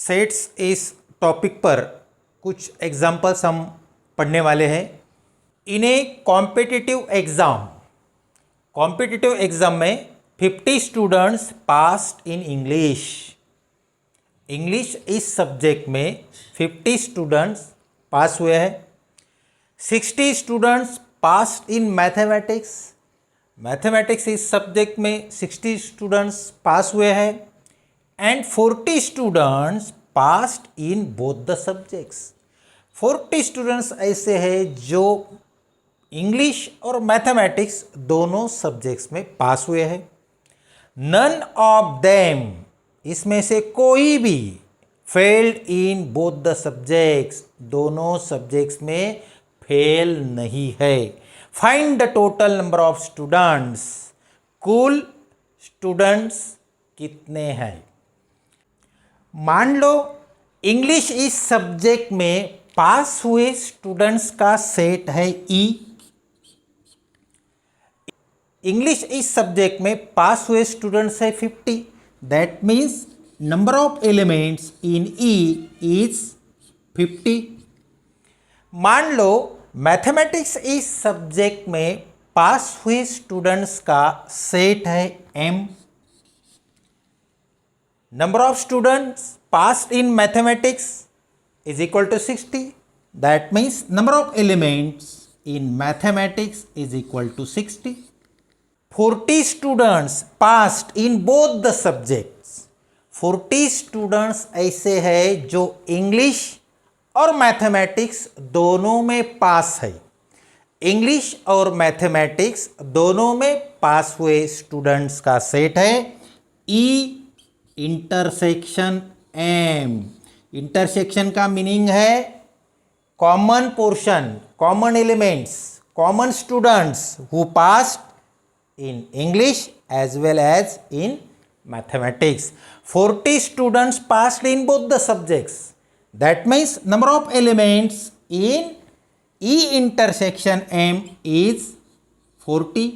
Sets इस topic पर कुछ एग्जाम्पल्स हम पढ़ने वाले हैं। इन ए कॉम्पिटिटिव एग्जाम में 50 स्टूडेंट्स पास्ड इन इंग्लिश इस सब्जेक्ट में 50 स्टूडेंट्स पास हुए हैं। 60 स्टूडेंट्स पास्ड इन मैथमेटिक्स इस सब्जेक्ट में 60 स्टूडेंट्स पास हुए हैं and 40 students passed in both the subjects. 40 students ऐसे हैं जो इंग्लिश और मैथमेटिक्स दोनों सब्जेक्ट्स में पास हुए हैं। नन ऑफ देम, इसमें से कोई भी, failed in both the subjects, दोनों सब्जेक्ट्स में फेल नहीं है। Find the total number of students, कुल स्टूडेंट्स कितने हैं। मान लो इंग्लिश इस सब्जेक्ट में पास हुए स्टूडेंट्स का सेट है ई। इंग्लिश इस सब्जेक्ट में पास हुए स्टूडेंट्स है 50। That means number of elements in E is 50। मान लो मैथमेटिक्स इस सब्जेक्ट में पास हुए स्टूडेंट्स का सेट है M. Number of students passed in mathematics is equal to 60. That means number of elements in mathematics is equal to 60. 40 students passed in both the subjects. 40 students ऐसे हैं जो English और mathematics दोनों में पास है। English और mathematics दोनों में पास हुए स्टूडेंट्स का सेट है ई इंटरसेक्शन एम। इंटरसेक्शन का मीनिंग है common portion, common elements, common students who passed in English as well as in mathematics. 40 students passed in both the subjects. That means number of elements in E intersection M is 40।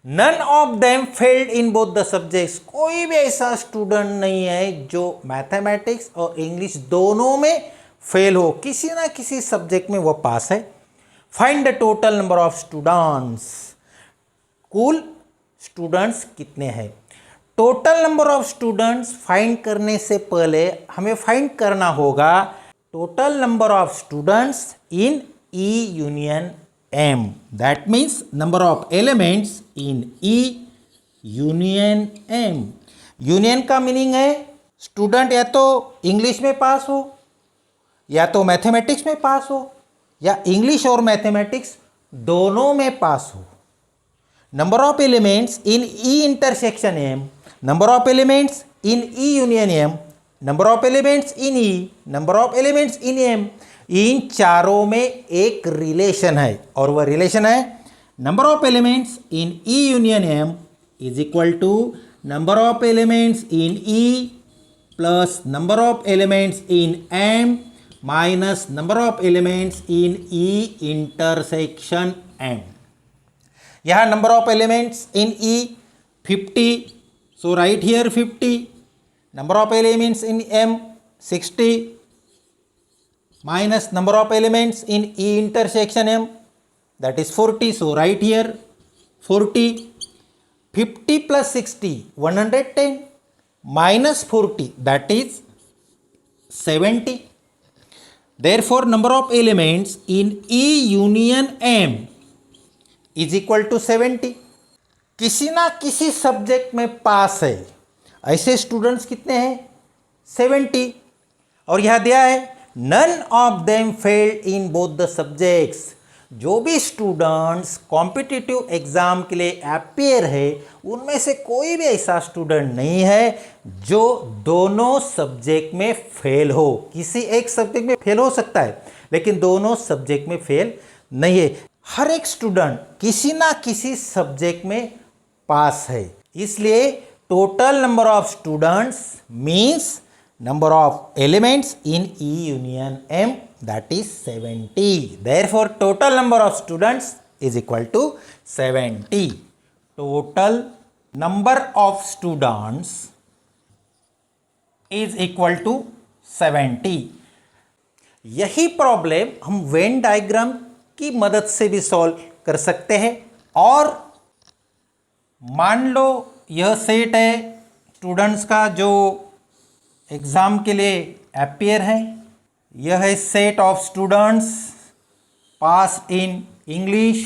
None of them failed in both the subjects, कोई भी ऐसा student नहीं है जो mathematics और English दोनों में fail हो, किसी ना किसी सब्जेक्ट में वो पास है। Find the total number of students, कुल स्टूडेंट्स कितने हैं। Total number of students find करने से पहले हमें फाइंड करना होगा total number of students in E union M. That means number of elements in E union M. Union का मीनिंग है स्टूडेंट या तो इंग्लिश में पास हो या तो मैथमेटिक्स में पास हो या इंग्लिश और मैथमेटिक्स दोनों में पास हो। Number of elements in E intersection M, number of elements in E union M, number of elements in E, number of elements in M. इन चारों में एक रिलेशन है और वह रिलेशन है number of elements in E union M is equal to number of elements in E plus number of elements in M minus number of elements in E intersection M. यहाँ number of elements in E 50, so right here 50। Number of elements in M 60 minus number of elements in E intersection M, that is 40, so right here 40. 50 plus 60 110 minus 40, that is 70. Therefore number of elements in E union M is equal to 70. किसी ना किसी subject में पास है, ऐसे students कितने हैं 70। और यह दिया है none of them failed in both the subjects. जो भी स्टूडेंट्स कॉम्पिटिटिव एग्जाम के लिए अपियर है उनमें से कोई भी ऐसा स्टूडेंट नहीं है जो दोनों सब्जेक्ट में फेल हो। किसी एक सब्जेक्ट में फेल हो सकता है लेकिन दोनों सब्जेक्ट में फेल नहीं है। हर एक स्टूडेंट किसी ना किसी सब्जेक्ट में पास है। इसलिए total number of students means number of elements in E union M, that is 70. Therefore total number of students is equal to 70. Total number of students is equal to 70। यही problem हम Venn diagram की मदद से भी solve कर सकते हैं। और मान लो यह सेट है स्टूडेंट्स का जो एग्ज़ाम के लिए अपियर है। यह है set of students pass in English.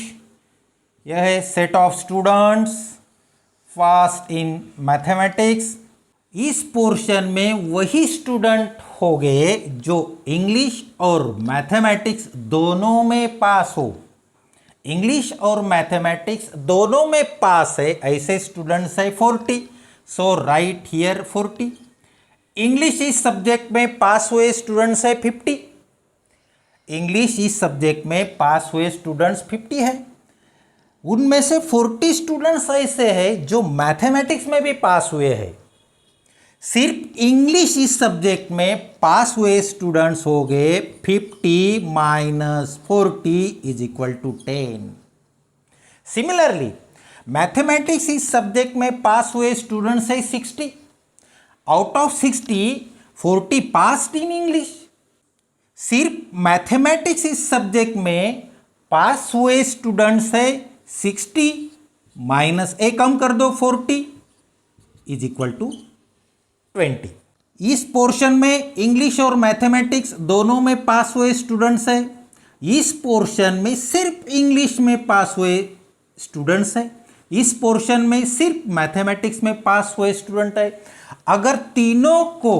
यह है set of students pass in mathematics. इस पोर्शन में वही स्टूडेंट हो गए जो इंग्लिश और मैथमेटिक्स दोनों में पास हो। इंग्लिश और मैथमेटिक्स दोनों में पास है, ऐसे स्टूडेंट्स है 40। सो राइट हियर 40। इंग्लिश इस सब्जेक्ट में पास हुए स्टूडेंट्स है 50। इंग्लिश इस सब्जेक्ट में पास हुए स्टूडेंट्स 50 है। उनमें से 40 स्टूडेंट्स ऐसे हैं जो मैथमेटिक्स में भी पास हुए हैं। सिर्फ इंग्लिश इस सब्जेक्ट में पास हुए स्टूडेंट्स हो गए 50 minus 40 is equal to 10। Similarly mathematics इस सब्जेक्ट में पास हुए स्टूडेंट्स है 60। Out of 60 40 passed in English. सिर्फ मैथमेटिक्स इस सब्जेक्ट में पास हुए स्टूडेंट्स है 60 माइनस ए कम कर दो 40 इज इक्वल टू 20। इस पोर्शन में इंग्लिश और मैथमेटिक्स दोनों में पास हुए स्टूडेंट्स हैं। इस पोर्शन में सिर्फ इंग्लिश में पास हुए स्टूडेंट्स हैं। इस पोर्शन में सिर्फ मैथमेटिक्स में पास हुए स्टूडेंट है। अगर तीनों को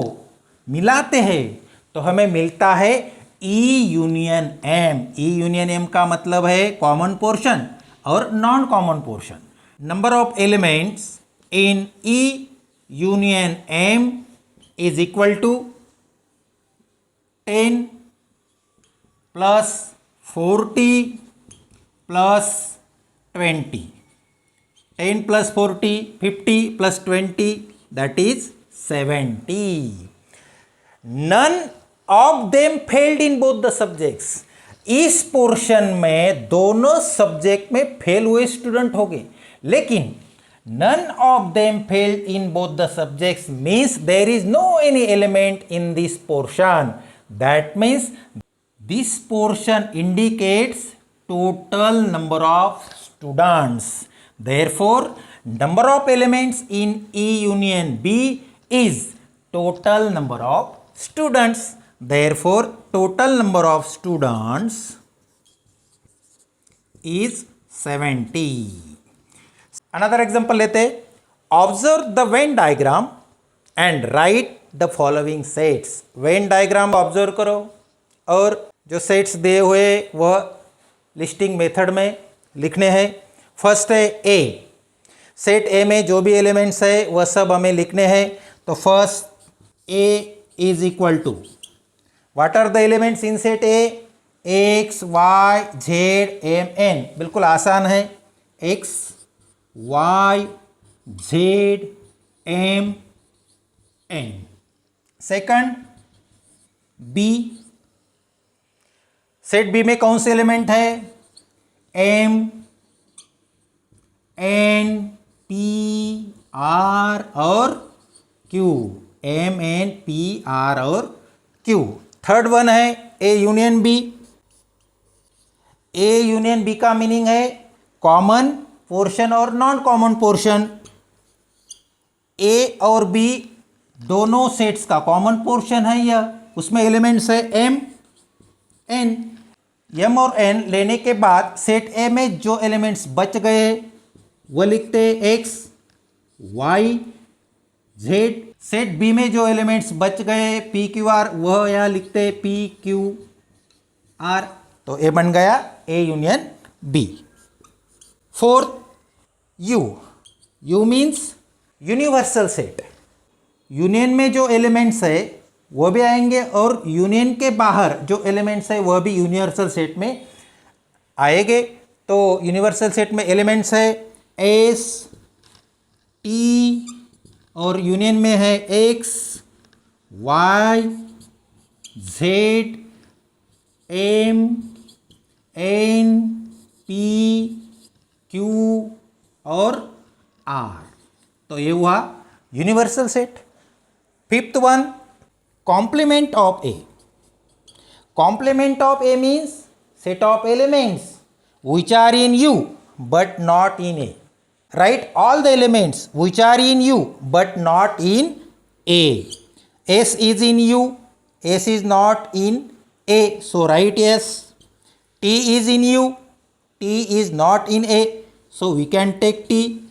मिलाते हैं तो हमें मिलता है E union M। E union M का मतलब है कॉमन पोर्शन और non common portion. Number of elements in E union M is equal to 10 plus 40 plus 20. 10 plus 40, 50 plus 20, that is 70. None of them failed in both the subjects. इस portion में दोनों subject में fail हुए student हो गए, लेकिन none of them failed in both the subjects means there is no any element in this portion. That means this portion indicates total number of students. Therefore, number of elements in E union B is total number of students. Therefore, total number of students is 70. Another example लेते। Observe the Venn diagram and write the following sets. Venn diagram observe करो और जो sets दिए हुए वह listing method में लिखने हैं। फर्स्ट है ए। सेट ए में जो भी एलिमेंट्स है वह सब हमें लिखने हैं। तो first A is equal to what are the elements in set A? X Y Z M N. बिल्कुल आसान है। X Y, Z, M, N। Second B। Set B में कौन से एलिमेंट है? M, N, P, R और Q। M, N, P, R और Q। Third one है A union B। A union B का मीनिंग है कॉमन पोर्शन और नॉन कॉमन पोर्शन। ए और बी दोनों सेट्स का कॉमन पोर्शन है यह, उसमें एलिमेंट्स है एम एन। एम और एन लेने के बाद सेट ए में जो एलिमेंट्स बच गए वह लिखते X Y Z. Set B में जो एलिमेंट्स बच गए पी क्यू आर वह यहाँ लिखते पी क्यू आर। तो ए बन गया A union B. Fourth U. U means universal set. Union में जो एलिमेंट्स है वह भी आएंगे और यूनियन के बाहर जो एलिमेंट्स है वह भी यूनिवर्सल सेट में आएंगे। तो यूनिवर्सल सेट में एलिमेंट्स है एस टी और यूनियन में है X Y Z M N P Q और आर। तो ये हुआ universal set. Fifth one complement of A. Complement of A means set of elements which are in U but not in A. Write all the elements which are in U but not in A. S is in U, S is not in A, so write S. T is in U, T is not in A, so we can take T.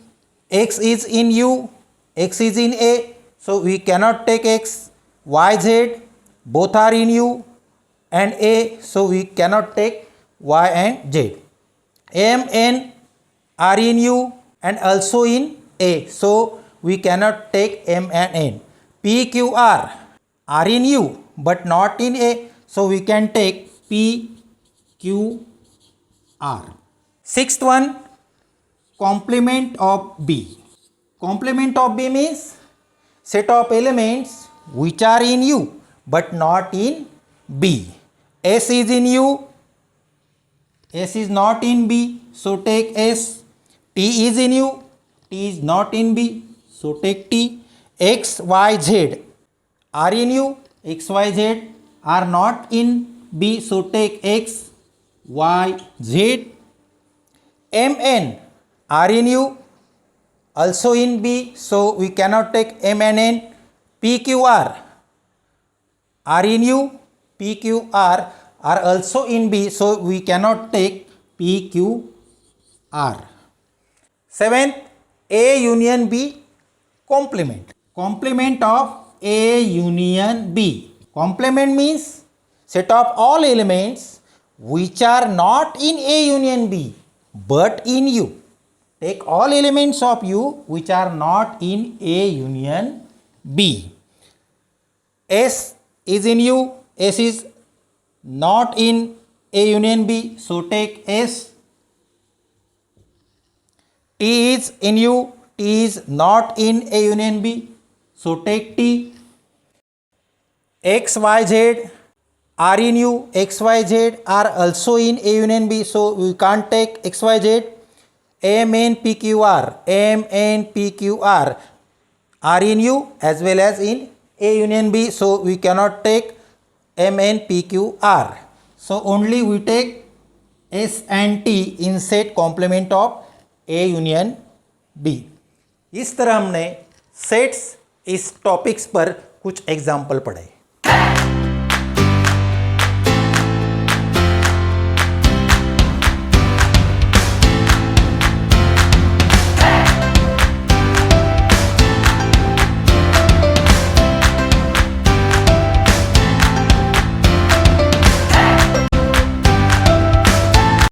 X is in U, X is in A, so we cannot take X. Y, Z, both are in U and A, so we cannot take Y and Z. M, N are in U and also in A, so we cannot take M and N. P, Q, R are in U but not in A, so we can take P, Q, R. Sixth one, complement of B. Complement of B means set of elements which are in U but not in B. S is in U, S is not in B, so take S. T is in U, T is not in B, so take T. X, Y, Z are in U, X, Y, Z are not in B, so take X, Y, Z. M, N are in U, also in B, so we cannot take M and N. P, Q, R are in U, P, Q, R are also in B, so we cannot take P, Q, R. Seventh, A union B complement. Complement of A union B. Complement means set of all elements which are not in A union B but in U. Take all elements of U which are not in A union B. S is in U, S is not in A union B, so take S. T is in U, T is not in A union B, so take T. X, Y, Z are in U, X, Y, Z are also in A union B, so we can't take X, Y, Z. M, N, P, Q, R, M, N, P, Q, R are in U as well as in A union B, so we cannot take M, N, P, Q, R. So only we take S and T in set complement of A union B. इस तरह हमने sets इस topics पर कुछ example पढ़े.